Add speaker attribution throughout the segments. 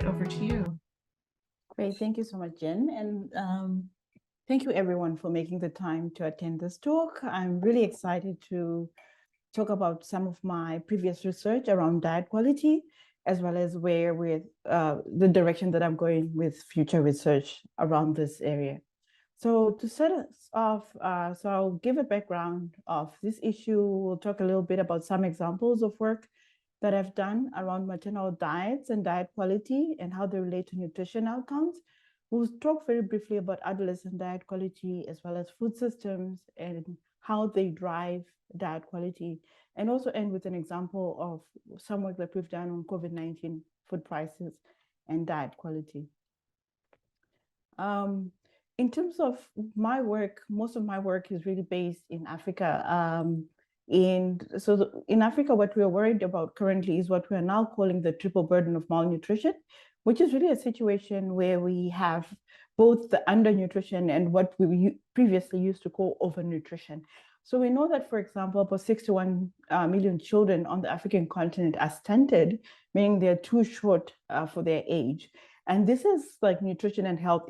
Speaker 1: over to you.
Speaker 2: Great. Thank you so much, Jen. And thank you, everyone, for making the time to attend this talk. I'm really excited to talk about some of my previous research around diet quality, as well as where with the direction that I'm going with future research around this area. So to set us off, so I'll give a background of this issue. We'll talk a little bit about some examples of work that I've done around maternal diets and diet quality and how they relate to nutrition outcomes. We'll talk very briefly about adolescent diet quality as well as food systems and how they drive diet quality, and also end with an example of some work that we've done on COVID-19 food prices and diet quality. In terms of my work, most of my work is really based in Africa. And so in Africa, what we are worried about currently is what we are now calling the triple burden of malnutrition, which is really a situation where we have both the undernutrition and what we previously used to call overnutrition. So we know that, for example, about 61 million children on the African continent are stunted, meaning they're too short for their age. And this is like nutrition and health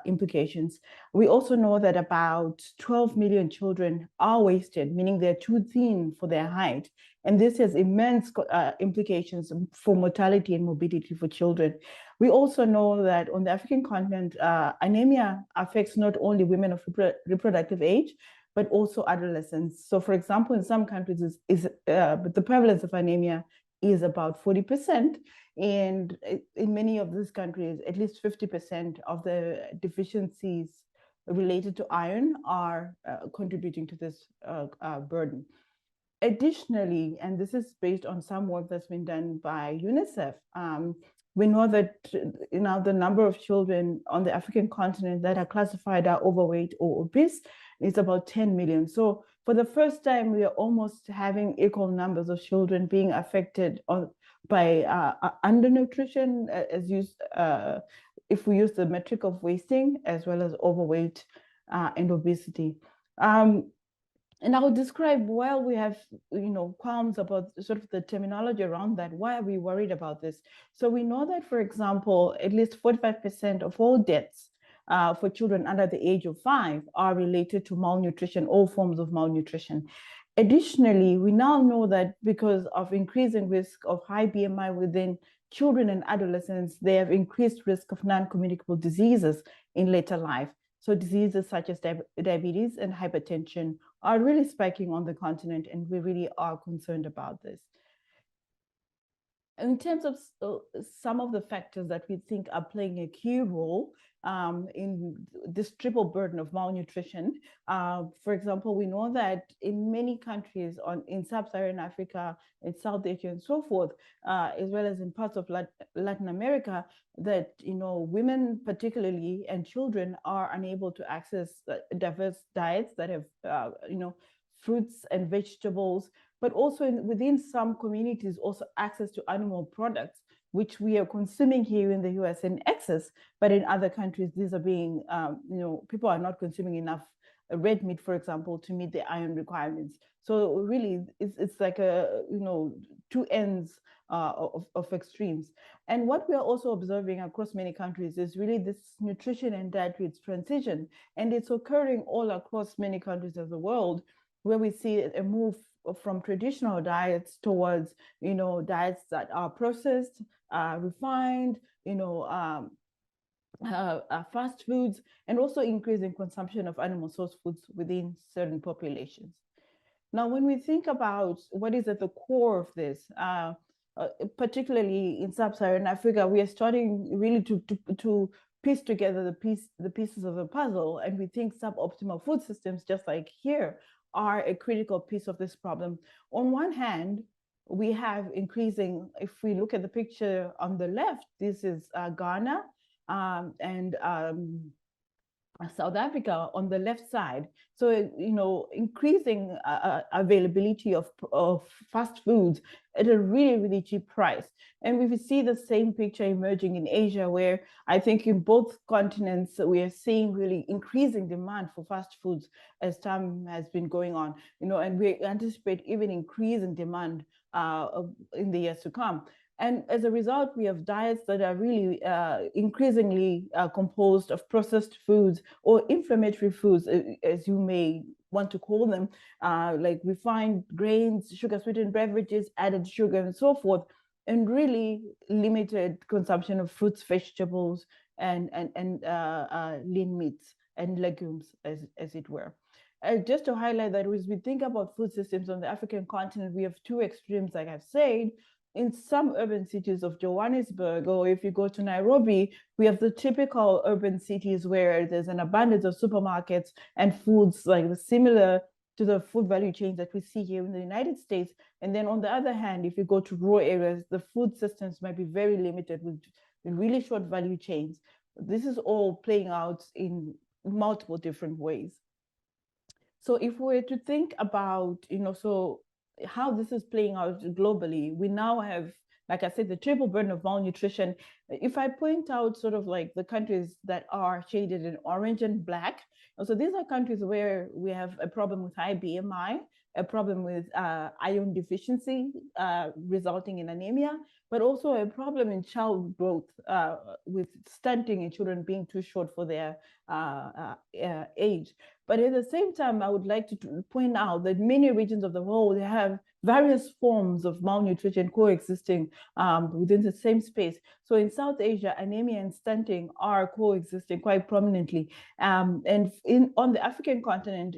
Speaker 2: implications. We also know that about 12 million children are wasted, meaning they're too thin for their height. And this has immense implications for mortality and morbidity for children. We also know that on the African continent, anemia affects not only women of reproductive age, but also adolescents. So for example, in some countries, the prevalence of anemia is about 40%. And in many of these countries, at least 50% of the deficiencies related to iron are contributing to this burden. Additionally, and this is based on some work that's been done by UNICEF, we know that the number of children on the African continent that are classified as overweight or obese is about 10 million. So for the first time, we are almost having equal numbers of children being affected by undernutrition, if we use the metric of wasting, as well as overweight and obesity. And I'll describe, while we have, qualms about sort of the terminology around that, why are we worried about this? So we know that, for example, at least 45% of all deaths for children under the age of 5 are related to malnutrition, all forms of malnutrition. Additionally, we now know that because of increasing risk of high BMI within children and adolescents, they have increased risk of non-communicable diseases in later life. So diseases such as diabetes and hypertension are really spiking on the continent, and we really are concerned about this. In terms of some of the factors that we think are playing a key role in this triple burden of malnutrition, for example, we know that in many countries in sub-Saharan Africa, in South Asia and so forth, as well as in parts of Latin America, that women particularly and children are unable to access diverse diets that have fruits and vegetables, but also within some communities, also access to animal products, which we are consuming here in the US in excess, but in other countries, these are being, people are not consuming enough red meat, for example, to meet the iron requirements. So really, it's like two ends of extremes. And what we are also observing across many countries is really this nutrition and dietary transition, and it's occurring all across many countries of the world, where we see a move from traditional diets towards, diets that are processed, refined, fast foods, and also increasing consumption of animal source foods within certain populations. Now, when we think about what is at the core of this, particularly in sub-Saharan Africa, we are starting really to piece together the pieces of the puzzle, and we think suboptimal food systems, just like here, are a critical piece of this problem. On one hand, we have increasing, if we look at the picture on the left, this is Ghana and South Africa on the left side. So, increasing availability of fast foods at a really, really cheap price. And we see the same picture emerging in Asia, where I think in both continents, we are seeing really increasing demand for fast foods as time has been going on, and we anticipate even increasing demand in the years to come. And as a result, we have diets that are really increasingly composed of processed foods or inflammatory foods, as you may want to call them, like refined grains, sugar-sweetened beverages, added sugar, and so forth, and really limited consumption of fruits, vegetables, and lean meats and legumes, as it were. Just to highlight that as we think about food systems on the African continent, we have two extremes, like I've said. In some urban cities of Johannesburg, or if you go to Nairobi, we have the typical urban cities where there's an abundance of supermarkets and foods like similar to the food value chains that we see here in the United States. And then on the other hand, if you go to rural areas, the food systems might be very limited with really short value chains. This is all playing out in multiple different ways. So if we were to think about, so how this is playing out globally, we now have, like I said, the triple burden of malnutrition. If I point out sort of like the countries that are shaded in orange and black, so these are countries where we have a problem with high BMI, a problem with iron deficiency resulting in anemia, but also a problem in child growth with stunting in children being too short for their age. But at the same time, I would like to point out that many regions of the world have various forms of malnutrition coexisting within the same space. So in South Asia, anemia and stunting are coexisting quite prominently. And on the African continent,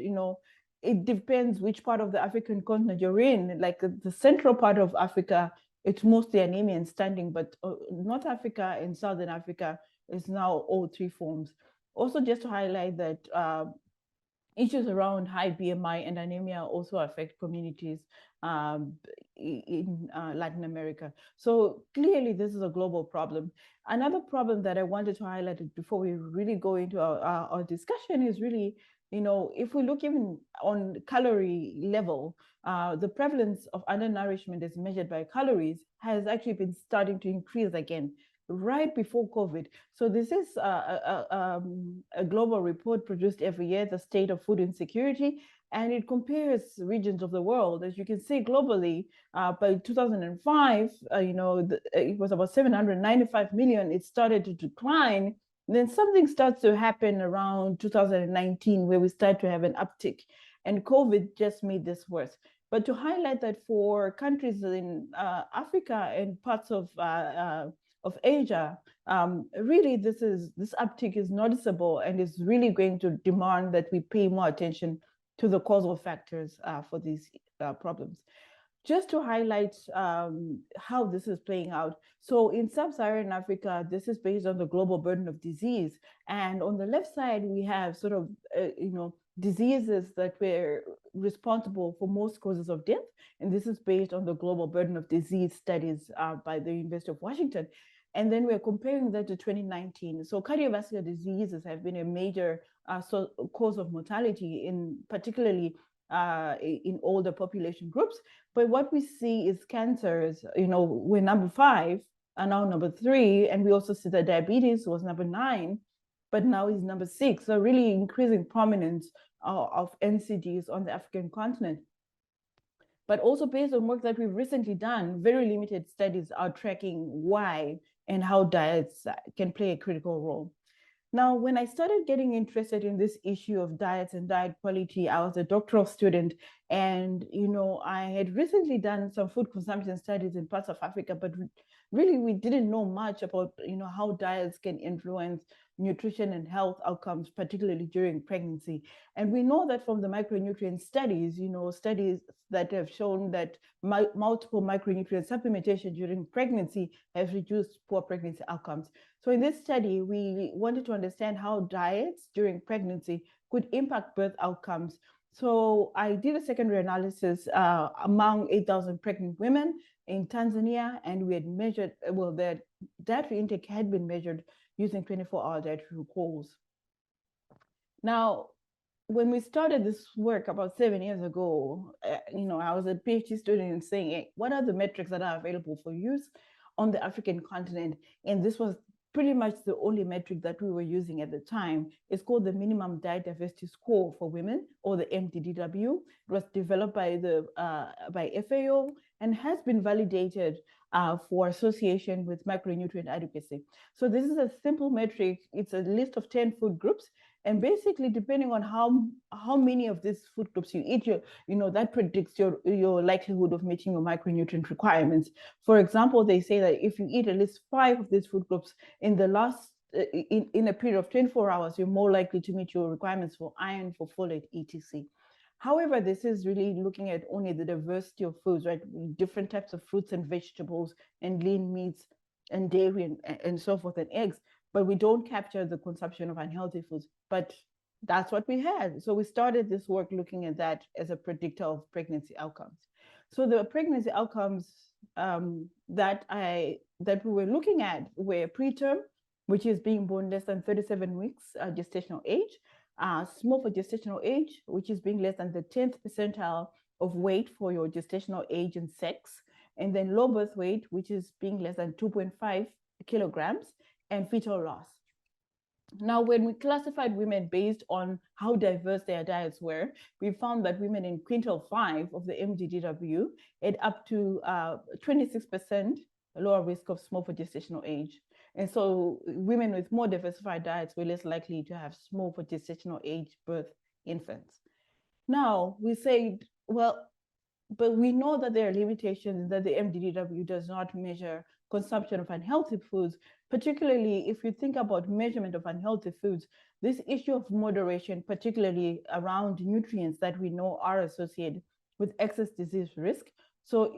Speaker 2: it depends which part of the African continent you're in. Like the central part of Africa, it's mostly anemia and stunting, but North Africa and Southern Africa is now all three forms. Also, just to highlight that issues around high BMI and anemia also affect communities in Latin America. So clearly, this is a global problem. Another problem that I wanted to highlight before we really go into our discussion is really, if we look even on calorie level, the prevalence of undernourishment as measured by calories has actually been starting to increase again right before COVID. So this is a global report produced every year, the state of food insecurity, and it compares regions of the world. As you can see globally, by 2005, it was about 795 million. It started to decline. Then something starts to happen around 2019 where we start to have an uptick, and COVID just made this worse. But to highlight that for countries in Africa and parts of Asia, really this uptick is noticeable and is really going to demand that we pay more attention to the causal factors for these problems. Just to highlight how this is playing out. So in sub-Saharan Africa, this is based on the global burden of disease. And on the left side, we have sort of, diseases that were responsible for most causes of death. And this is based on the global burden of disease studies by the University of Washington. And then we're comparing that to 2019. So cardiovascular diseases have been a major cause of mortality, particularly in older population groups. But what we see is cancers, we're number 5 and now number 3. And we also see that diabetes was number 9, but now is number 6. So really increasing prominence of NCDs on the African continent. But also based on work that we've recently done, very limited studies are tracking why and how diets can play a critical role. Now, when I started getting interested in this issue of diets and diet quality, I was a doctoral student, and I had recently done some food consumption studies in parts of Africa, but really we didn't know much about how diets can influence nutrition and health outcomes, particularly during pregnancy. And we know that from the micronutrient studies, studies that have shown that multiple micronutrient supplementation during pregnancy has reduced poor pregnancy outcomes. So in this study, we wanted to understand how diets during pregnancy could impact birth outcomes. So I did a secondary analysis among 8,000 pregnant women in Tanzania, and we had measured, their dietary intake had been measured using 24-hour dietary recalls. Now, when we started this work about 7 years ago, I was a PhD student and saying, hey, what are the metrics that are available for use on the African continent? And this was pretty much the only metric that we were using at the time. It's called the Minimum Diet Diversity Score for Women, or the MDDW. It was developed by FAO and has been validated for association with macronutrient adequacy. So this is a simple metric. It's a list of 10 food groups. And basically, depending on how many of these food groups you eat, that predicts your likelihood of meeting your micronutrient requirements. For example, they say that if you eat at least 5 of these food groups in the last in a period of 24 hours, you're more likely to meet your requirements for iron, for folate, etc. However, this is really looking at only the diversity of foods, right? Different types of fruits and vegetables and lean meats and dairy and so forth and eggs, but we don't capture the consumption of unhealthy foods. But that's what we had. So we started this work looking at that as a predictor of pregnancy outcomes. So the pregnancy outcomes that we were looking at were preterm, which is being born less than 37 weeks gestational age, small for gestational age, which is being less than the 10th percentile of weight for your gestational age and sex, and then low birth weight, which is being less than 2.5 kilograms, and fetal loss. Now, when we classified women based on how diverse their diets were, we found that women in quintile 5 of the MDDW had up to 26% lower risk of small for gestational age. And so women with more diversified diets were less likely to have small for gestational age birth infants. Now, we said, well, but we know that there are limitations, that the MDDW does not measure consumption of unhealthy foods, particularly if you think about measurement of unhealthy foods. This issue of moderation, particularly around nutrients that we know are associated with excess disease risk. So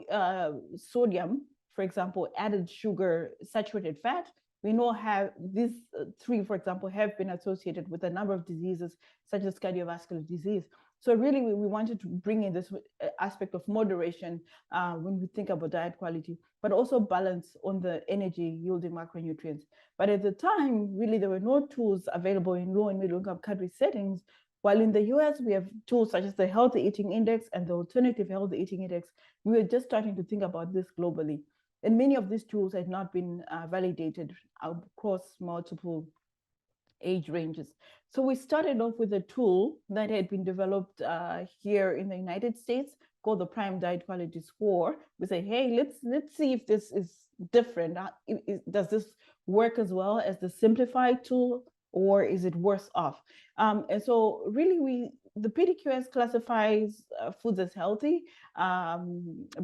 Speaker 2: sodium, for example, added sugar, saturated fat, we know have these three, for example, have been associated with a number of diseases such as cardiovascular disease. So really, we wanted to bring in this aspect of moderation when we think about diet quality, but also balance on the energy yielding macronutrients. But at the time, really, there were no tools available in low and middle income country settings. While in the US, we have tools such as the Healthy Eating Index and the Alternative Healthy Eating Index. We were just starting to think about this globally. And many of these tools had not been validated across multiple age ranges. So we started off with a tool that had been developed here in the United States called the Prime Diet Quality Score. We say, hey, let's see if this is different. Does this work as well as the simplified tool, or is it worse off? And so really the PDQS classifies foods as healthy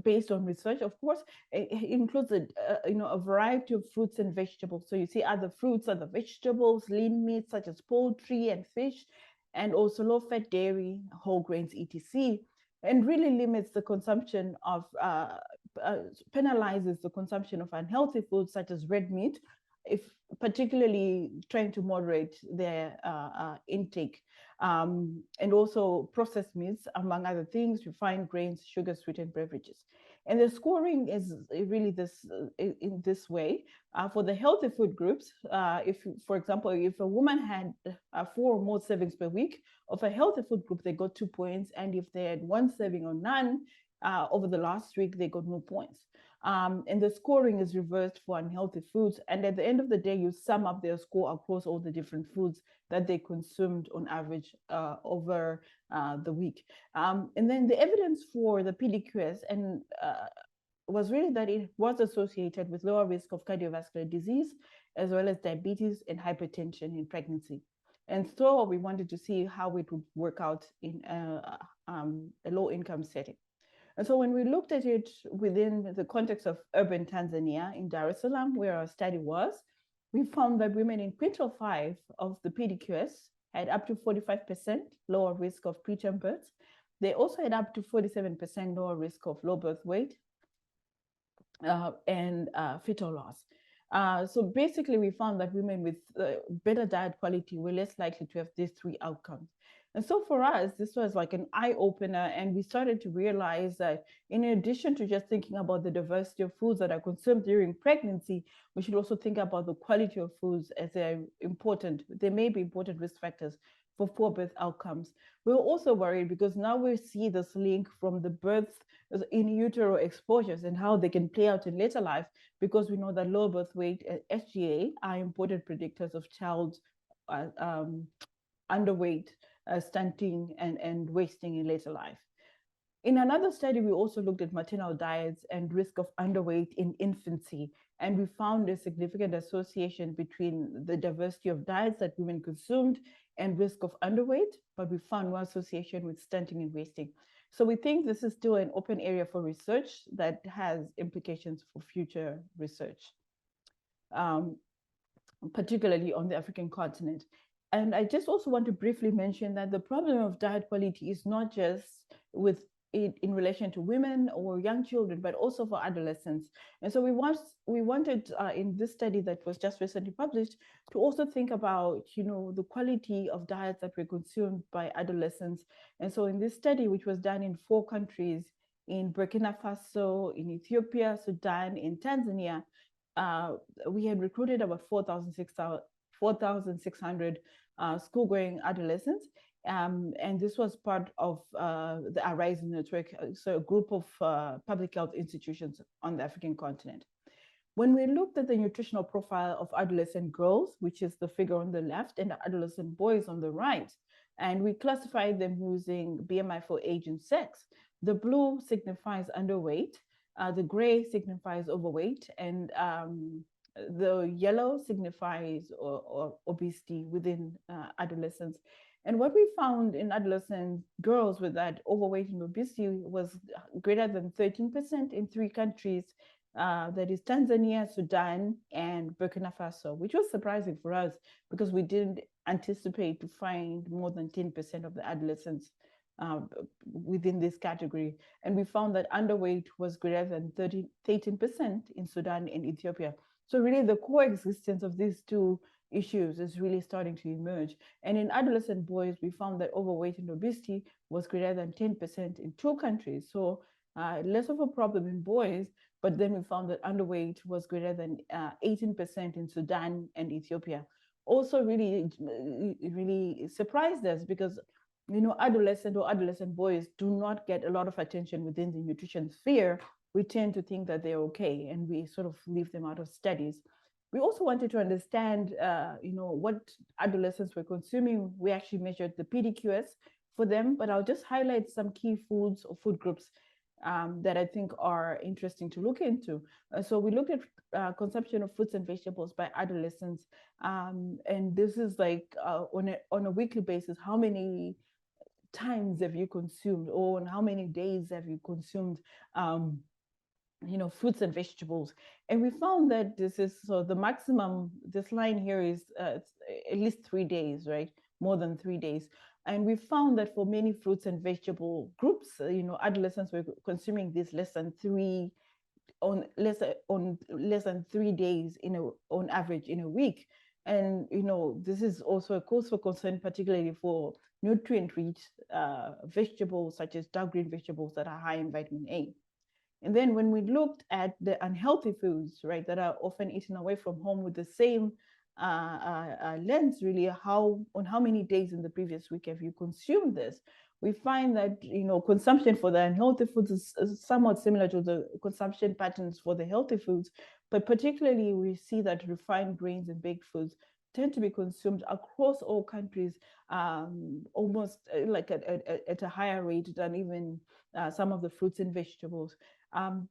Speaker 2: based on research, of course. It includes a variety of fruits and vegetables. So you see other fruits, other vegetables, lean meats such as poultry and fish, and also low-fat dairy, whole grains, etc. And really limits the consumption of, penalizes the consumption of unhealthy foods such as red meat, if particularly trying to moderate their intake, and also processed meats, among other things, refined grains, sugar sweetened beverages. And the scoring is really this in this way. For the healthy food groups, if, for example, if a woman had 4 or more servings per week of a healthy food group, they got 2 points. And if they had 1 serving or none over the last week, they got no points. And the scoring is reversed for unhealthy foods. And at the end of the day, you sum up their score across all the different foods that they consumed on average over the week. And then the evidence for the PDQS was really that it was associated with lower risk of cardiovascular disease, as well as diabetes and hypertension in pregnancy. And so we wanted to see how it would work out in a low-income setting. And so when we looked at it within the context of urban Tanzania in Dar es Salaam, where our study was, we found that women in quintile 5 of the PDQS had up to 45% lower risk of preterm births. They also had up to 47% lower risk of low birth weight and fetal loss. So basically, we found that women with better diet quality were less likely to have these 3 outcomes. And so for us, this was like an eye-opener, and we started to realize that in addition to just thinking about the diversity of foods that are consumed during pregnancy, we should also think about the quality of foods as they may be important risk factors for poor birth outcomes. We were also worried because now we see this link from the birth in utero exposures and how they can play out in later life, because we know that low birth weight and SGA are important predictors of child underweight, stunting, and wasting in later life. In another study, we also looked at maternal diets and risk of underweight in infancy, and we found a significant association between the diversity of diets that women consumed and risk of underweight, but we found no association with stunting and wasting. So we think this is still an open area for research that has implications for future research, um, particularly on the African continent. And I just also want to briefly mention that the problem of diet quality is not just with it in relation to women or young children, but also for adolescents. And so we wanted in this study that was just recently published to also think about, the quality of diets that were consumed by adolescents. And so in this study, which was done in 4 countries, in Burkina Faso, in Ethiopia, Sudan, in Tanzania, uh, we had recruited about 4,600 school-going adolescents. And this was part of the Arise Network, so a group of public health institutions on the African continent. When we looked at the nutritional profile of adolescent girls, which is the figure on the left, and adolescent boys on the right, and we classified them using BMI for age and sex, the blue signifies underweight, the gray signifies overweight, and the yellow signifies or obesity within adolescents. And what we found in adolescent girls with that overweight and obesity was greater than 13% in 3 countries, that is Tanzania, Sudan, and Burkina Faso, which was surprising for us because we didn't anticipate to find more than 10% of the adolescents within this category. And we found that underweight was greater than 13% in Sudan and Ethiopia. So really the coexistence of these two issues is really starting to emerge. And in adolescent boys, we found that overweight and obesity was greater than 10% in 2 countries. So less of a problem in boys, but then we found that underweight was greater than 18% in Sudan and Ethiopia. Also really surprised us because adolescent boys do not get a lot of attention within the nutrition sphere. We tend to think that they're okay, and we sort of leave them out of studies. We also wanted to understand, what adolescents were consuming. We actually measured the PDQS for them, but I'll just highlight some key foods or food groups that I think are interesting to look into. So we looked at consumption of fruits and vegetables by adolescents, and this is like on a weekly basis, how many times have you consumed, or on how many days have you consumed fruits and vegetables. And we found that this is, so the maximum, this line here is at least 3 days, right? More than 3 days. And we found that for many fruits and vegetable groups, adolescents were consuming this less than 3 days on average in a week. And this is also a cause for concern, particularly for nutrient-rich vegetables such as dark green vegetables that are high in vitamin A. And then when we looked at the unhealthy foods, right, that are often eaten away from home with the same lens, really, on how many days in the previous week have you consumed this? We find that consumption for the unhealthy foods is somewhat similar to the consumption patterns for the healthy foods, but particularly we see that refined grains and baked foods tend to be consumed across all countries, almost like at a higher rate than even some of the fruits and vegetables.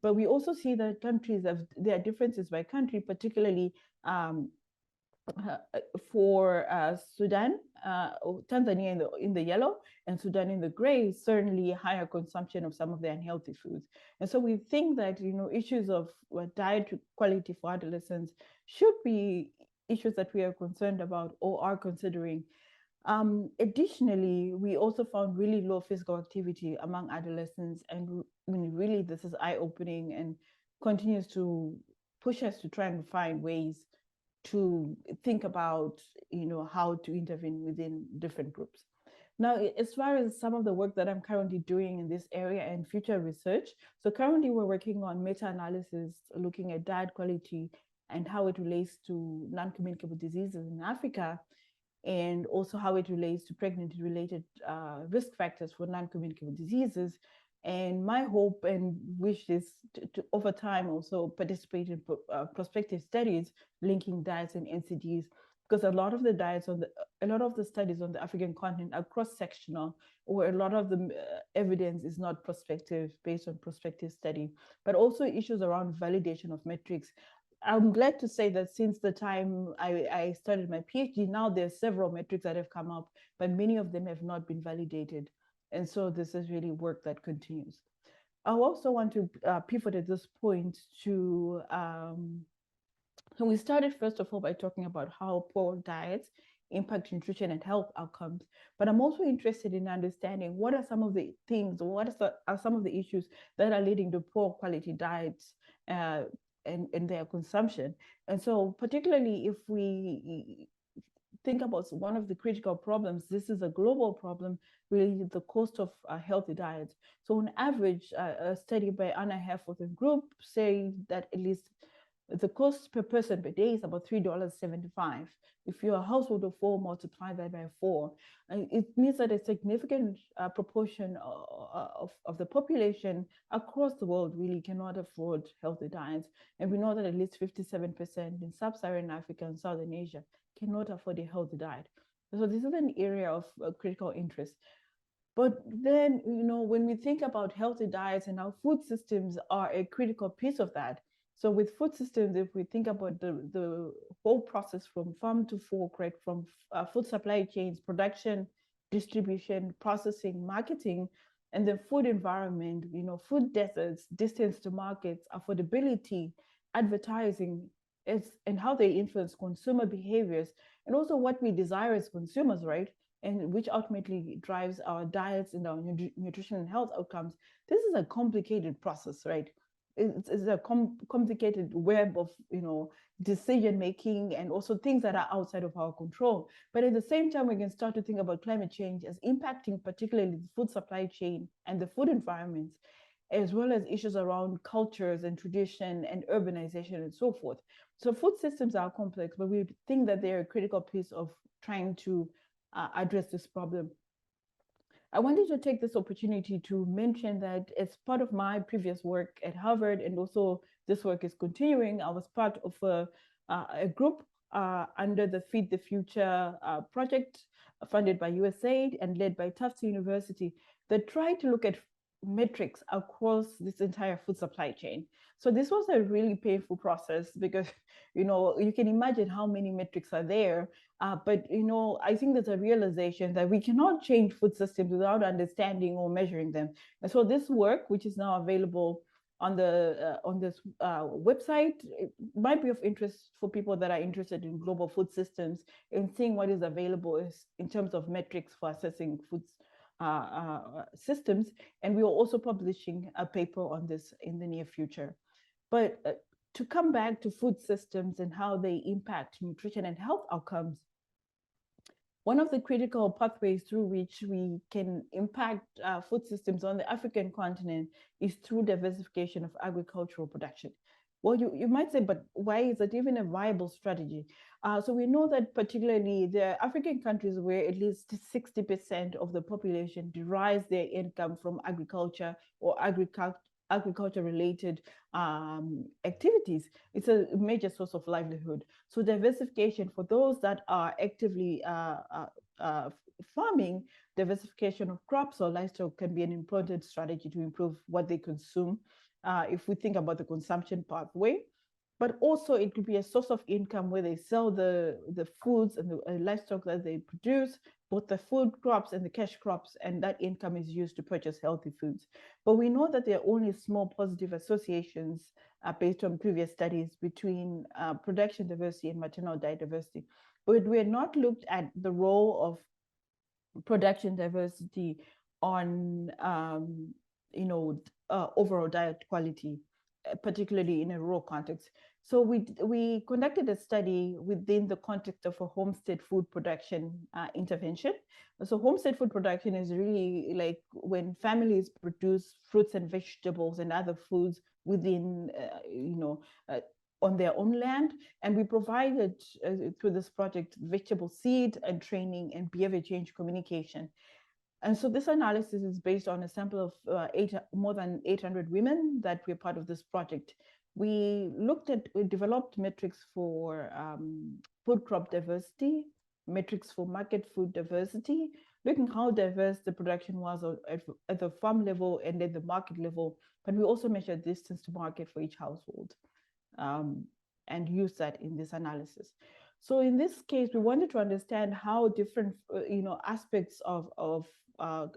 Speaker 2: But we also see that there are differences by country, particularly for Sudan, Tanzania in the yellow, and Sudan in the gray, certainly higher consumption of some of the unhealthy foods. And so we think that issues of diet quality for adolescents should be issues that we are concerned about or are considering. Additionally, we also found really low physical activity among adolescents, and really this is eye-opening and continues to push us to try and find ways to think about how to intervene within different groups. Now, as far as some of the work that I'm currently doing in this area and future research, so currently we're working on meta-analysis looking at diet quality and how it relates to non-communicable diseases in Africa, and also how it relates to pregnancy-related risk factors for non-communicable diseases. And my hope and wish is to over time also participate in prospective studies linking diets and NCDs, because a lot of the diets a lot of the studies on the African continent are cross-sectional, or a lot of the evidence is not prospective, based on prospective study, but also issues around validation of metrics. I'm glad to say that since the time I started my PhD, now there's several metrics that have come up, but many of them have not been validated. And so this is really work that continues. I also want to pivot at this point to, so we started first of all by talking about how poor diets impact nutrition and health outcomes. But I'm also interested in understanding what are some of the things, or are some of the issues that are leading to poor quality diets and their consumption. And so particularly if we think about one of the critical problems, this is a global problem, really the cost of healthy diets. So on average, a study by Anna Herford and group say that at least the cost per person per day is about $3.75. If you're a household of four, multiply that by four. It means that a significant proportion of the population across the world really cannot afford healthy diets. And we know that at least 57% in sub-Saharan Africa and Southern Asia cannot afford a healthy diet. So this is an area of critical interest. But then, when we think about healthy diets, and our food systems are a critical piece of that. So with food systems, if we think about the whole process from farm to fork, right, from food supply chains, production, distribution, processing, marketing, and the food environment, food deserts, distance to markets, affordability, advertising, and how they influence consumer behaviors, and also what we desire as consumers, right? And which ultimately drives our diets and our nutrition and health outcomes. This is a complicated process, right? It's a complicated web of decision making, and also things that are outside of our control. But at the same time, we can start to think about climate change as impacting particularly the food supply chain and the food environments, as well as issues around cultures and tradition and urbanization and so forth. So food systems are complex, but we think that they're a critical piece of trying to address this problem. I wanted to take this opportunity to mention that as part of my previous work at Harvard, and also this work is continuing, I was part of a group under the Feed the Future project funded by USAID and led by Tufts University that tried to look at metrics across this entire food supply chain. So this was a really painful process because, you can imagine how many metrics are there. But, I think there's a realization that we cannot change food systems without understanding or measuring them. And so this work, which is now available on this website, it might be of interest for people that are interested in global food systems and seeing what is available in terms of metrics for assessing food systems. And we are also publishing a paper on this in the near future. But to come back to food systems and how they impact nutrition and health outcomes, one of the critical pathways through which we can impact food systems on the African continent is through diversification of agricultural production. Well, you might say, but why is that even a viable strategy? So we know that particularly there are African countries where at least 60% of the population derives their income from agriculture or agriculture-related activities. It's a major source of livelihood. So diversification for those that are actively farming, diversification of crops or livestock can be an important strategy to improve what they consume. If we think about the consumption pathway, but also it could be a source of income where they sell the foods and the livestock that they produce, both the food crops and the cash crops, and that income is used to purchase healthy foods. But we know that there are only small positive associations based on previous studies between production diversity and maternal diet diversity. But we had not looked at the role of production diversity on overall diet quality, particularly in a rural context. So we conducted a study within the context of a homestead food production intervention. So homestead food production is really like when families produce fruits and vegetables and other foods within, on their own land. And we provided through this project vegetable seed and training and behavior change communication. And so this analysis is based on a sample of more than 800 women that were part of this project. We developed metrics for food crop diversity, metrics for market food diversity, looking how diverse the production was at the farm level and at the market level. But we also measured distance to market for each household, um, and use that in this analysis. So in this case, we wanted to understand how different, aspects of uh,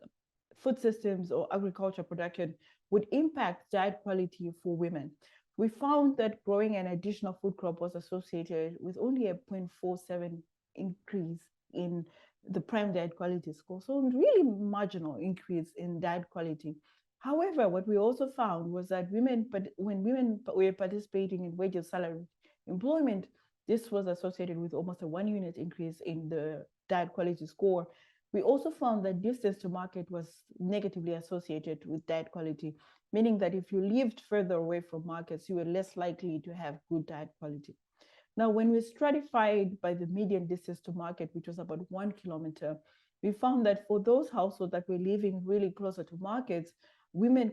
Speaker 2: food systems or agriculture production would impact diet quality for women. We found that growing an additional food crop was associated with only a 0.47 increase in the prime diet quality score. So really marginal increase in diet quality. However, what we also found was that when women were participating in wage or salary employment, this was associated with almost a 1 unit increase in the diet quality score. We also found that distance to market was negatively associated with diet quality, meaning that if you lived further away from markets, you were less likely to have good diet quality. Now, when we stratified by the median distance to market, which was about 1 kilometer, we found that for those households that were living really closer to markets, women's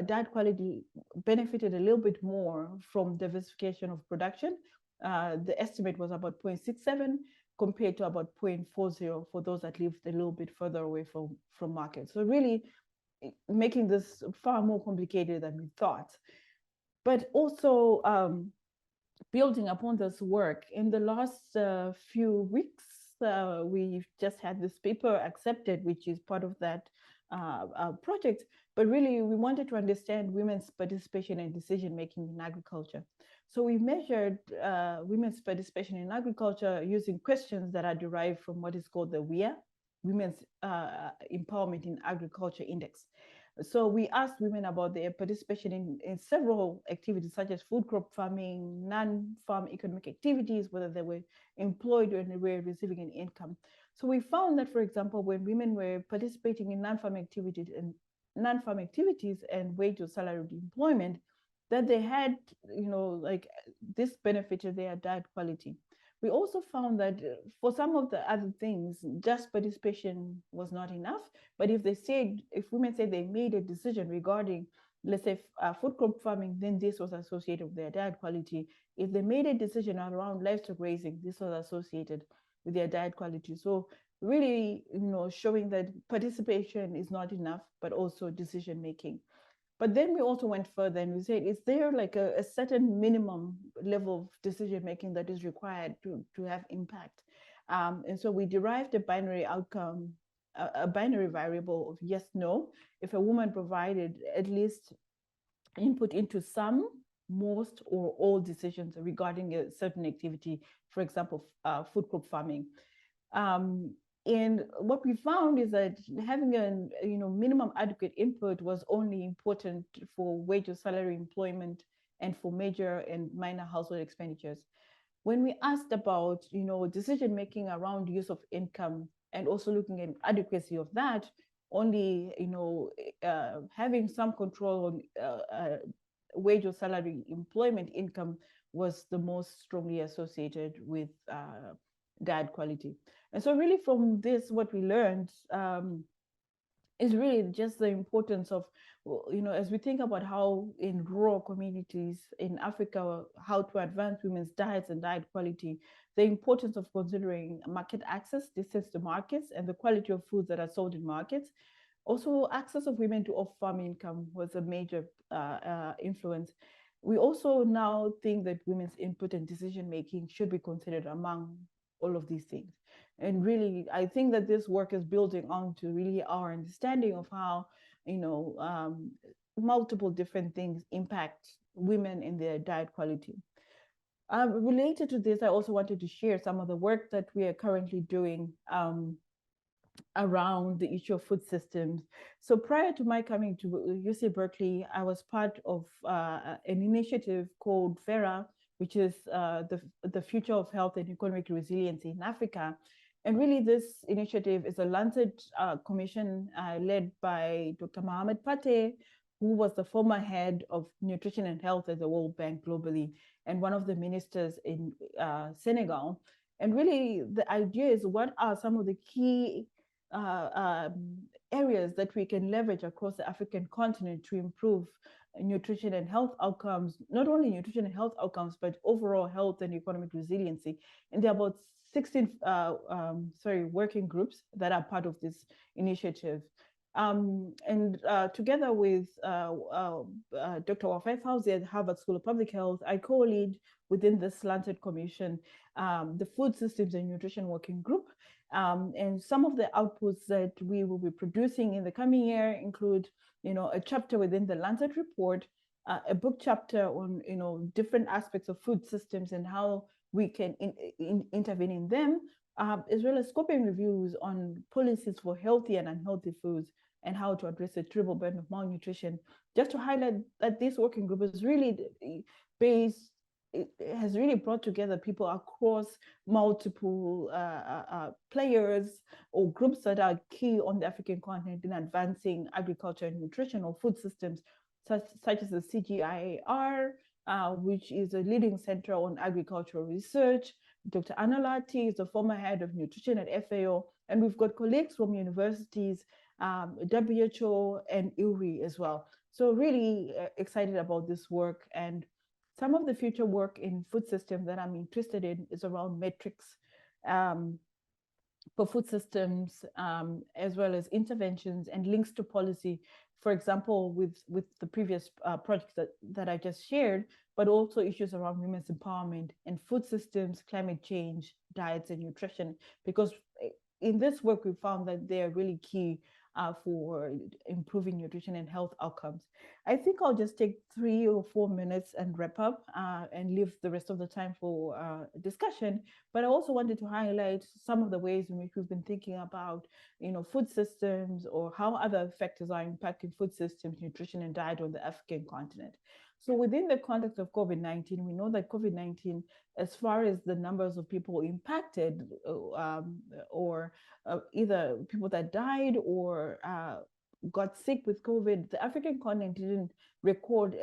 Speaker 2: diet quality benefited a little bit more from diversification of production. The estimate was about 0.67 compared to about 0.40 for those that lived a little bit further away from markets. So really making this far more complicated than we thought. But also building upon this work, in the last few weeks, we've just had this paper accepted, which is part of that project. But really, we wanted to understand women's participation in decision making in agriculture. So we measured women's participation in agriculture using questions that are derived from what is called the WEA, Women's Empowerment in Agriculture Index. So we asked women about their participation in several activities, such as food crop farming, non-farm economic activities, whether they were employed or they were receiving an income. So we found that, for example, when women were participating in non-farm activities and wage or salaried employment, that they had, like this benefited their diet quality. We also found that for some of the other things, just participation was not enough. But if women said they made a decision regarding, let's say, food crop farming, then this was associated with their diet quality. If they made a decision around livestock raising, this was associated with their diet quality. So really, showing that participation is not enough, but also decision making. But then we also went further and we said, is there like a certain minimum level of decision making that is required to have impact? And so we derived a binary outcome, a binary variable of yes, no, if a woman provided at least input into some, most, or all decisions regarding a certain activity, for example, food crop farming. And what we found is that having a minimum adequate input was only important for wage or salary employment and for major and minor household expenditures. When we asked about decision making around use of income and also looking at adequacy of that, only having some control on wage or salary employment income was the most strongly associated with diet quality. And so really from this, what we learned is really just the importance of, as we think about how in rural communities in Africa, how to advance women's diets and diet quality, the importance of considering market access, distance to markets, and the quality of foods that are sold in markets. Also, access of women to off-farm income was a major influence. We also now think that women's input and decision-making should be considered among all of these things. And really, I think that this work is building on to really our understanding of how, multiple different things impact women in their diet quality. Related to this, I also wanted to share some of the work that we are currently doing around the issue of food systems. So prior to my coming to UC Berkeley, I was part of an initiative called FERA, which is the Future of Health and Economic Resilience in Africa. And really, this initiative is a Lancet commission led by Dr. Mohamed Pate, who was the former head of nutrition and health at the World Bank globally, and one of the ministers in Senegal. And really, the idea is, what are some of the key areas that we can leverage across the African continent to improve nutrition and health outcomes, not only nutrition and health outcomes, but overall health and economic resiliency. And there are about 16 working groups that are part of this initiative. Together with Dr. Wafai Fauzi at Harvard School of Public Health, I co-lead within the slanted commission, the Food Systems and Nutrition Working Group. And some of the outputs that we will be producing in the coming year include, a chapter within the Lancet report, a book chapter on, different aspects of food systems and how we can intervene in them, as well as scoping reviews on policies for healthy and unhealthy foods and how to address the triple burden of malnutrition. Just to highlight that this working group is really based, it has really brought together people across multiple players or groups that are key on the African continent in advancing agriculture and nutrition or food systems, such as the CGIAR, which is a leading center on agricultural research. Dr. Analati is the former head of nutrition at FAO, and we've got colleagues from universities, WHO and ILRI as well. So really excited about this work. And some of the future work in food systems that I'm interested in is around metrics for food systems, as well as interventions and links to policy. For example, with the previous projects that I just shared, but also issues around women's empowerment and food systems, climate change, diets, and nutrition. Because in this work, we found that they are really key for improving nutrition and health outcomes. I think I'll just take 3 or 4 minutes and wrap up and leave the rest of the time for discussion. But I also wanted to highlight some of the ways in which we've been thinking about, food systems or how other factors are impacting food systems, nutrition, and diet on the African continent. So within the context of COVID-19, we know that COVID-19, as far as the numbers of people impacted or either people that died or got sick with COVID, the African continent didn't record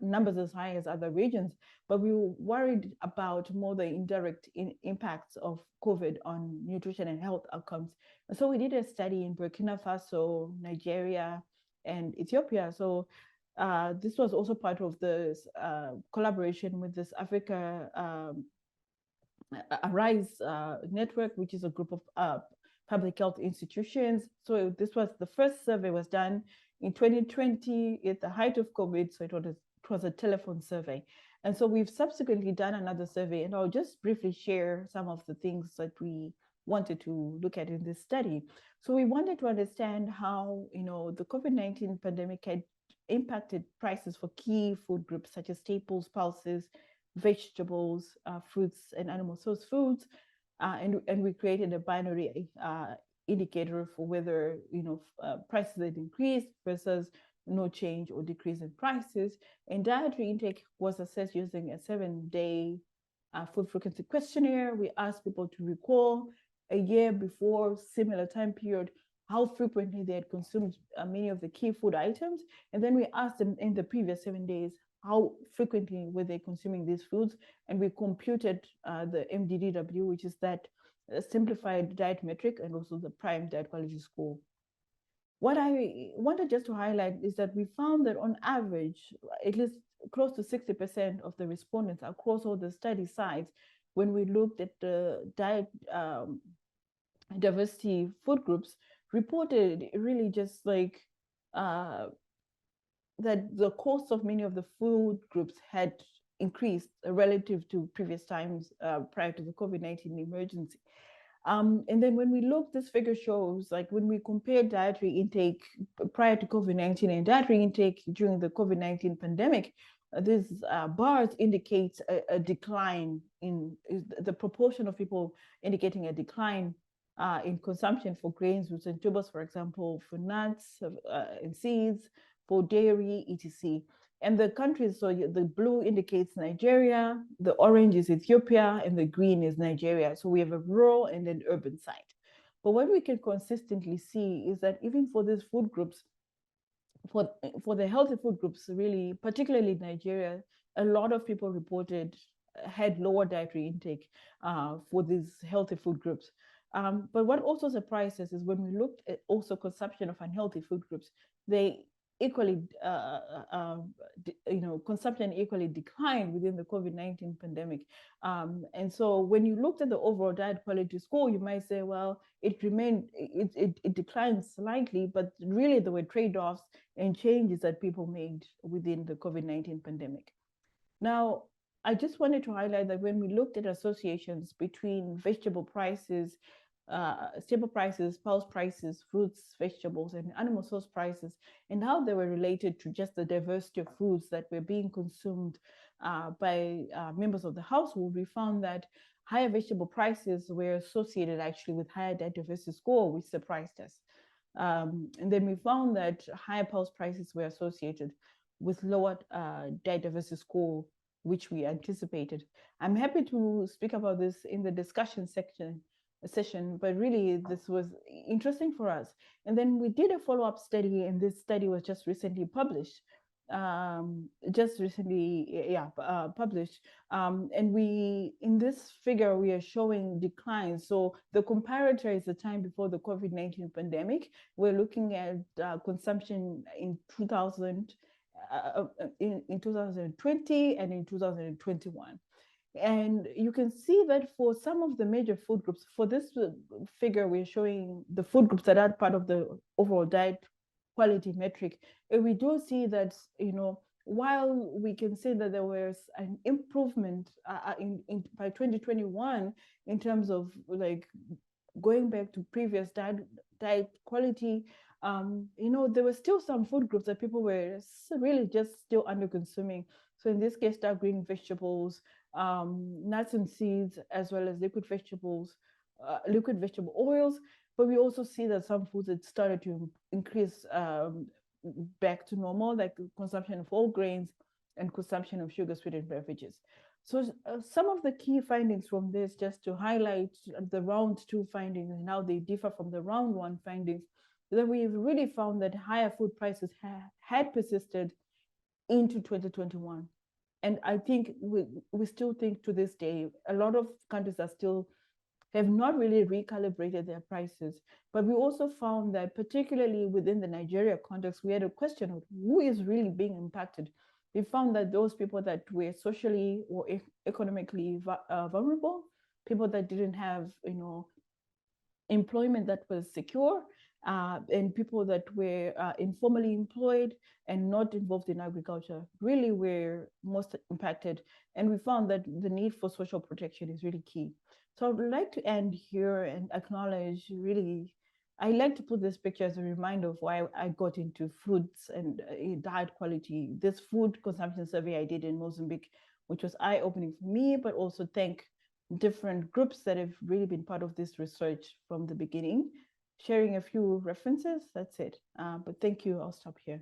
Speaker 2: numbers as high as other regions, but we were worried about more the indirect impacts of COVID on nutrition and health outcomes. And so we did a study in Burkina Faso, Nigeria, and Ethiopia. So this was also part of this collaboration with this Africa Arise network, which is a group of public health institutions. So this was the first survey was done in 2020 at the height of COVID. So it was a telephone survey. And so we've subsequently done another survey, and I'll just briefly share some of the things that we wanted to look at in this study. So we wanted to understand how, the COVID-19 pandemic had impacted prices for key food groups such as staples, pulses, vegetables, fruits, and animal source foods. And we created a binary indicator for whether prices had increased versus no change or decrease in prices. And dietary intake was assessed using a 7-day food frequency questionnaire. We asked people to recall a year before similar time period how frequently they had consumed many of the key food items. And then we asked them in the previous 7 days, how frequently were they consuming these foods? And we computed the MDDW, which is that simplified diet metric, and also the prime diet quality score. What I wanted just to highlight is that we found that on average, at least close to 60% of the respondents across all the study sites, when we looked at the diet diversity food groups, reported really just like that the cost of many of the food groups had increased relative to previous times prior to the COVID-19 emergency. And then when we look, this figure shows like when we compare dietary intake prior to COVID-19 and dietary intake during the COVID-19 pandemic, these bars indicate a decline in the proportion of people indicating a decline in consumption for grains, roots, and tubers, for example, for nuts and seeds, for dairy, etc. And the countries, so the blue indicates Nigeria, the orange is Ethiopia, and the green is Nigeria. So we have a rural and an urban side. But what we can consistently see is that even for these food groups, for the healthy food groups, really, particularly Nigeria, a lot of people reported had lower dietary intake for these healthy food groups. But what also surprised us is when we looked at also consumption of unhealthy food groups, they equally, consumption equally declined within the COVID-19 pandemic. And so when you looked at the overall diet quality score, you might say, well, it declined slightly, but really there were trade-offs and changes that people made within the COVID-19 pandemic. Now, I just wanted to highlight that when we looked at associations between vegetable prices, staple prices, pulse prices, fruits, vegetables, and animal source prices, and how they were related to just the diversity of foods that were being consumed by members of the household, we found that higher vegetable prices were associated actually with higher diet diversity score, which surprised us. And then we found that higher pulse prices were associated with lower diet diversity score, which we anticipated. I'm happy to speak about this in the discussion session, but really this was interesting for us. And then we did a follow-up study, and this study was just recently published. Published. And in this figure, we are showing declines. So the comparator is the time before the COVID-19 pandemic. We're looking at consumption in 2000, in 2020 and in 2021. And you can see that for some of the major food groups, for this figure, we're showing the food groups that are part of the overall diet quality metric. And we do see that, while we can say that there was an improvement by 2021 in terms of like going back to previous diet quality, there were still some food groups that people were really just still under consuming. So in this case, dark green vegetables, nuts and seeds, as well as liquid vegetable oils. But we also see that some foods had started to increase back to normal, like consumption of whole grains and consumption of sugar-sweetened beverages. So some of the key findings from this, just to highlight the round 2 findings and how they differ from the round 1 findings, that we've really found that higher food prices had persisted into 2021. And I think we still think to this day, a lot of countries have not really recalibrated their prices. But we also found that particularly within the Nigeria context, we had a question of who is really being impacted. We found that those people that were socially or economically vulnerable, people that didn't have, employment that was secure, and people that were informally employed and not involved in agriculture really were most impacted. And we found that the need for social protection is really key. So I would like to end here and acknowledge really, I like to put this picture as a reminder of why I got into foods and diet quality. This food consumption survey I did in Mozambique, which was eye-opening for me, but also thank different groups that have really been part of this research from the beginning. Sharing a few references, that's it. But thank you, I'll stop here.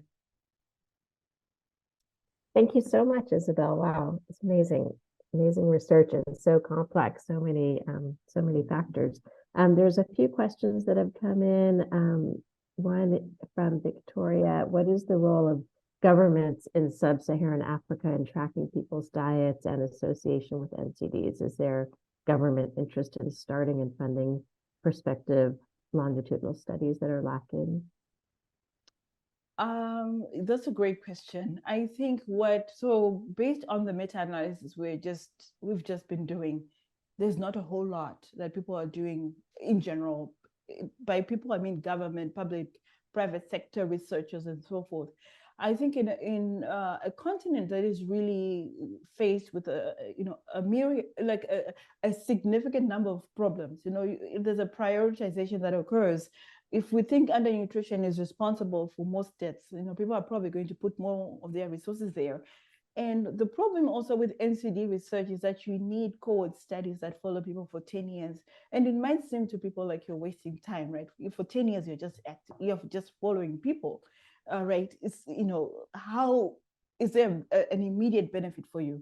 Speaker 1: Thank you so much, Isabel. Wow, it's amazing. Amazing research and so complex, so many factors. There's a few questions that have come in. One from Victoria: what is the role of governments in sub-Saharan Africa in tracking people's diets and association with NCDs? Is there government interest in starting and funding prospective longitudinal studies that are lacking?
Speaker 2: That's a great question. I think based on the meta-analysis we've just been doing, there's not a whole lot that people are doing in general. By people, I mean government, public, private sector researchers, and so forth. I think in a continent that is really faced with a significant number of problems, there's a prioritization that occurs. If we think undernutrition is responsible for most deaths, people are probably going to put more of their resources there. And the problem also with NCD research is that you need cohort studies that follow people for 10 years. And it might seem to people like you're wasting time, right? For 10 years, you're just following people, right? It's, how is there an immediate benefit for you?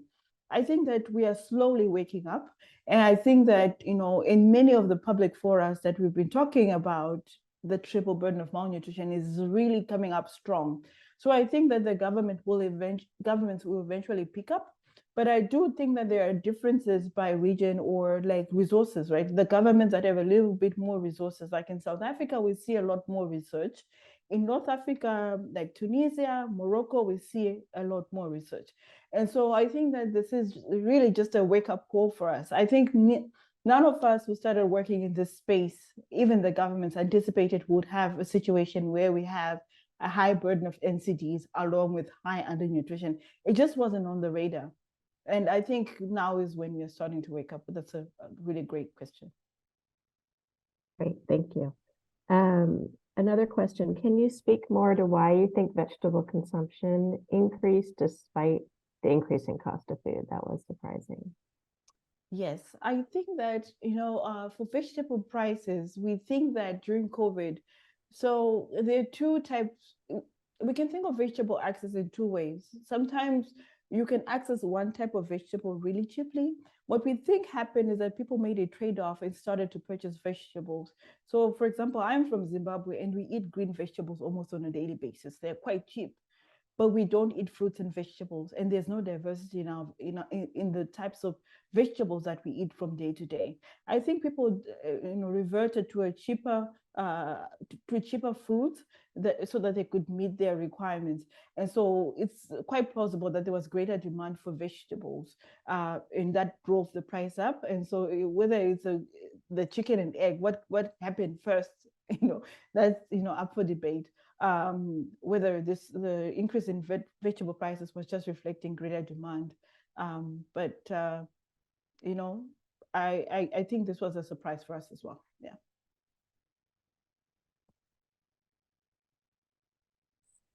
Speaker 2: I think that we are slowly waking up. And I think that, in many of the public forums that we've been talking about, the triple burden of malnutrition is really coming up strong. So I think that the governments will eventually pick up. But I do think that there are differences by region or like resources, right? The governments that have a little bit more resources, like in South Africa, we see a lot more research. In North Africa, like Tunisia, Morocco, we see a lot more research. And so I think that this is really just a wake-up call for us. I think none of us who started working in this space, even the governments, anticipated would have a situation where we have a high burden of NCDs along with high undernutrition. It just wasn't on the radar. And I think now is when we're starting to wake up. But that's a really great question.
Speaker 1: Great, thank you. Another question, can you speak more to why you think vegetable consumption increased despite the increase in cost of food? That was surprising.
Speaker 2: Yes, I think that, for vegetable prices, we think that during COVID, so there are two types. We can think of vegetable access in two ways. Sometimes you can access one type of vegetable really cheaply. What we think happened is that people made a trade-off and started to purchase vegetables. So, for example, I'm from Zimbabwe and we eat green vegetables almost on a daily basis. They're quite cheap, but we don't eat fruits and vegetables, and there's no diversity now in the types of vegetables that we eat from day to day. I think people reverted to a cheaper foods so that they could meet their requirements. And so it's quite plausible that there was greater demand for vegetables, and that drove the price up. And so whether it's the chicken and egg, what happened first, that's up for debate. Whether the increase in vegetable prices was just reflecting greater demand. But I think this was a surprise for us as well. Yeah.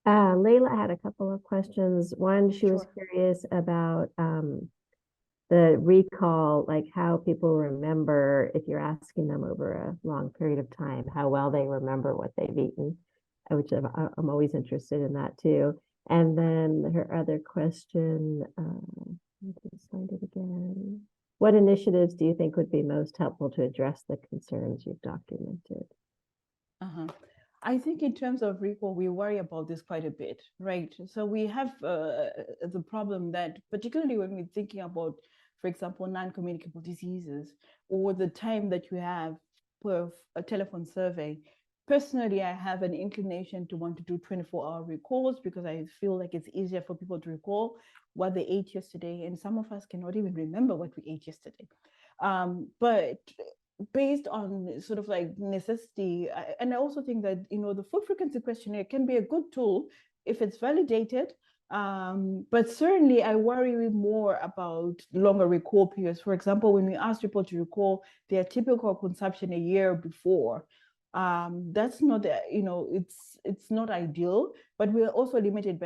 Speaker 1: Layla had a couple of questions. One, she was curious about the recall, like how people remember, if you're asking them over a long period of time, how well they remember what they've eaten, which I'm always interested in that too. And then her other question, let me just find it again. What initiatives do you think would be most helpful to address the concerns you've documented?
Speaker 2: I think in terms of recall, we worry about this quite a bit, right? So we have the problem that, particularly when we're thinking about, for example, non-communicable diseases, or the time that you have per a telephone survey. Personally, I have an inclination to want to do 24-hour recalls because I feel like it's easier for people to recall what they ate yesterday. And some of us cannot even remember what we ate yesterday. But based on sort of like necessity, and I also think that, the food frequency questionnaire can be a good tool if it's validated. But certainly I worry more about longer recall periods. For example, when we ask people to recall their typical consumption a year before, that's not, it's not ideal, but we're also limited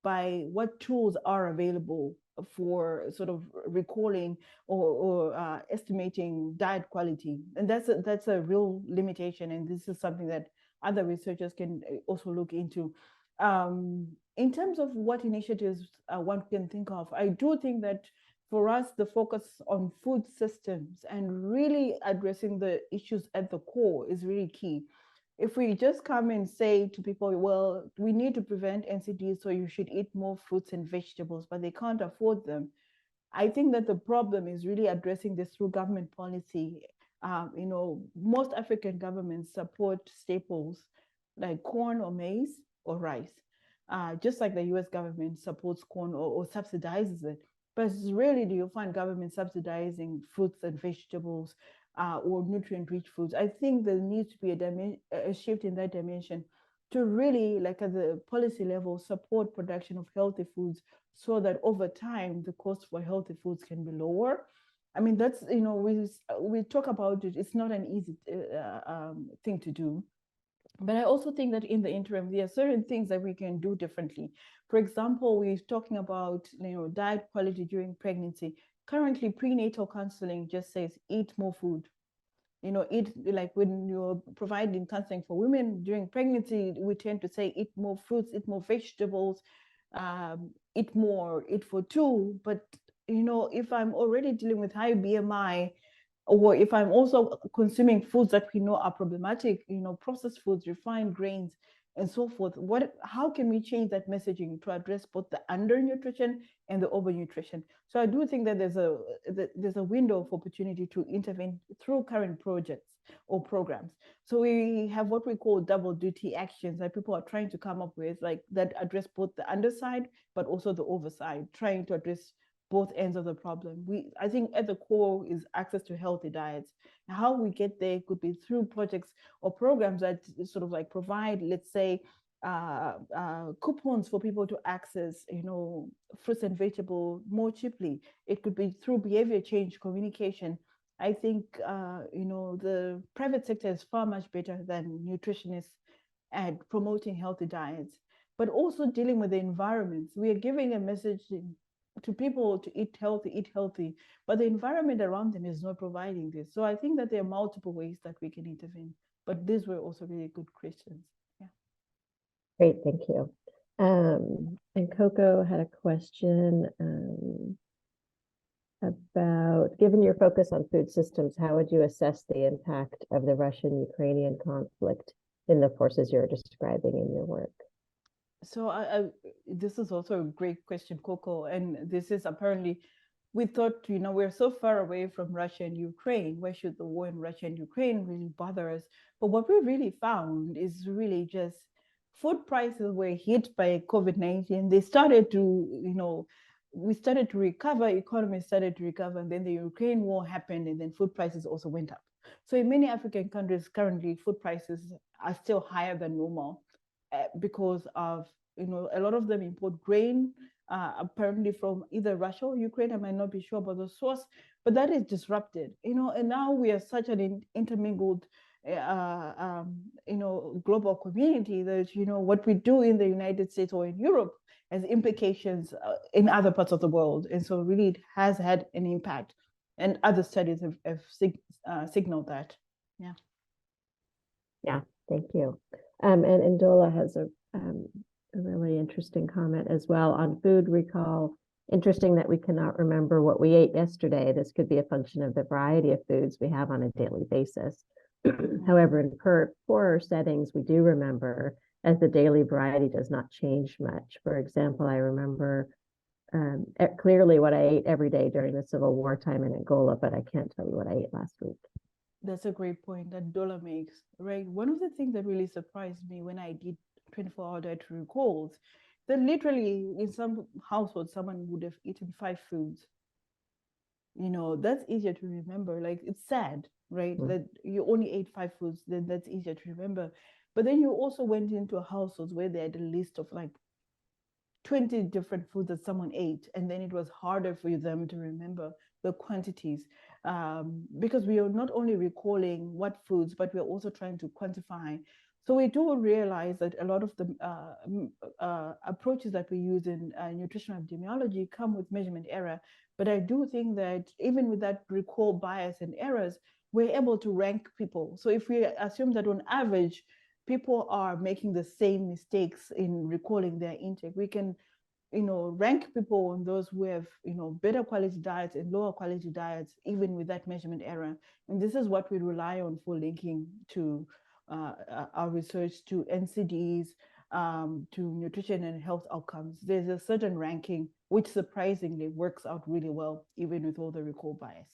Speaker 2: by what tools are available for sort of recalling or estimating diet quality. And that's a real limitation. And this is something that other researchers can also look into. In terms of what initiatives one can think of, I do think that for us, the focus on food systems and really addressing the issues at the core is really key. If we just come and say to people, well, we need to prevent NCDs, so you should eat more fruits and vegetables, but they can't afford them, I think that the problem is really addressing this through government policy. Most African governments support staples like corn or maize or rice, just like the US government supports corn or subsidizes it. But rarely do you find government subsidizing fruits and vegetables or nutrient-rich foods. I think there needs to be a shift in that dimension to really, like at the policy level, support production of healthy foods so that over time, the cost for healthy foods can be lower. I mean, that's, we talk about it, it's not an easy thing to do. But I also think that in the interim, there are certain things that we can do differently. For example, we're talking about diet quality during pregnancy. Currently, prenatal counseling just says eat more food. Eat, like when you're providing counseling for women during pregnancy, we tend to say eat more fruits, eat more vegetables, eat more, eat for two. But if I'm already dealing with high BMI, or if I'm also consuming foods that we know are problematic, processed foods, refined grains, and so forth. How can we change that messaging to address both the undernutrition and the overnutrition? So I do think that there's a window of opportunity to intervene through current projects or programs. So we have what we call double duty actions that people are trying to come up with, like that address both the underside but also the overside, trying to address both ends of the problem. I think at the core is access to healthy diets. How we get there could be through projects or programs that sort of like provide, let's say, coupons for people to access, fruits and vegetables more cheaply. It could be through behavior change communication. I think, the private sector is far much better than nutritionists at promoting healthy diets, but also dealing with the environment. We are giving a message to people to eat healthy, but the environment around them is not providing this. So I think that there are multiple ways that we can intervene, but these were also really good questions. Yeah.
Speaker 1: Great, thank you. And Coco had a question about, given your focus on food systems, how would you assess the impact of the Russian-Ukrainian conflict in the forces you're describing in your work?
Speaker 2: So this is also a great question, Coco. And this is apparently, we thought, we're so far away from Russia and Ukraine. Why should the war in Russia and Ukraine really bother us? But what we really found is really just food prices were hit by COVID-19. They started to, we started to recover, economies started to recover, and then the Ukraine war happened, and then food prices also went up. So in many African countries, currently, food prices are still higher than normal. Because of, a lot of them import grain, apparently from either Russia or Ukraine. I might not be sure about the source, but that is disrupted, and now we are such an intermingled, global community that, what we do in the United States or in Europe has implications in other parts of the world. And so really it has had an impact. And other studies have signaled that. Yeah.
Speaker 1: Yeah, thank you. And Ndola has a really interesting comment as well on food recall. Interesting that we cannot remember what we ate yesterday. This could be a function of the variety of foods we have on a daily basis. However, in poorer settings, we do remember, as the daily variety does not change much. For example, I remember clearly what I ate every day during the Civil War time in Angola, but I can't tell you what I ate last week.
Speaker 2: That's a great point that Dola makes, right? One of the things that really surprised me when I did 24-hour dietary recalls, that literally in some households, someone would have eaten 5 foods. That's easier to remember. Like, it's sad, right? That you only ate 5 foods, then that's easier to remember. But then you also went into a household where they had a list of like 20 different foods that someone ate, and then it was harder for them to remember the quantities, because we are not only recalling what foods, but we're also trying to quantify. So we do realize that a lot of the approaches that we use in nutritional epidemiology come with measurement error. But I do think that even with that recall bias and errors, we're able to rank people. So if we assume that on average, people are making the same mistakes in recalling their intake, we can, rank people on those who have, better quality diets and lower quality diets, even with that measurement error. And this is what we rely on for linking to our research to NCDs, to nutrition and health outcomes. There's a certain ranking, which surprisingly works out really well, even with all the recall bias.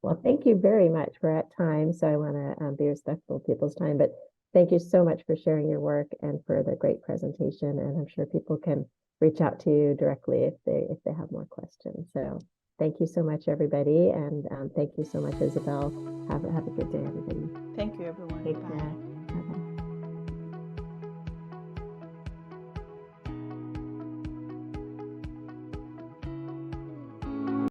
Speaker 1: Well, thank you very much. We're at time, so I want to be respectful of people's time, but thank you so much for sharing your work and for the great presentation. And I'm sure people can reach out to you directly if they have more questions. So thank you so much, everybody. And thank you so much, Isabel. Have a good day, everybody.
Speaker 2: Thank you, everyone.
Speaker 1: Take
Speaker 2: Bye.
Speaker 1: care.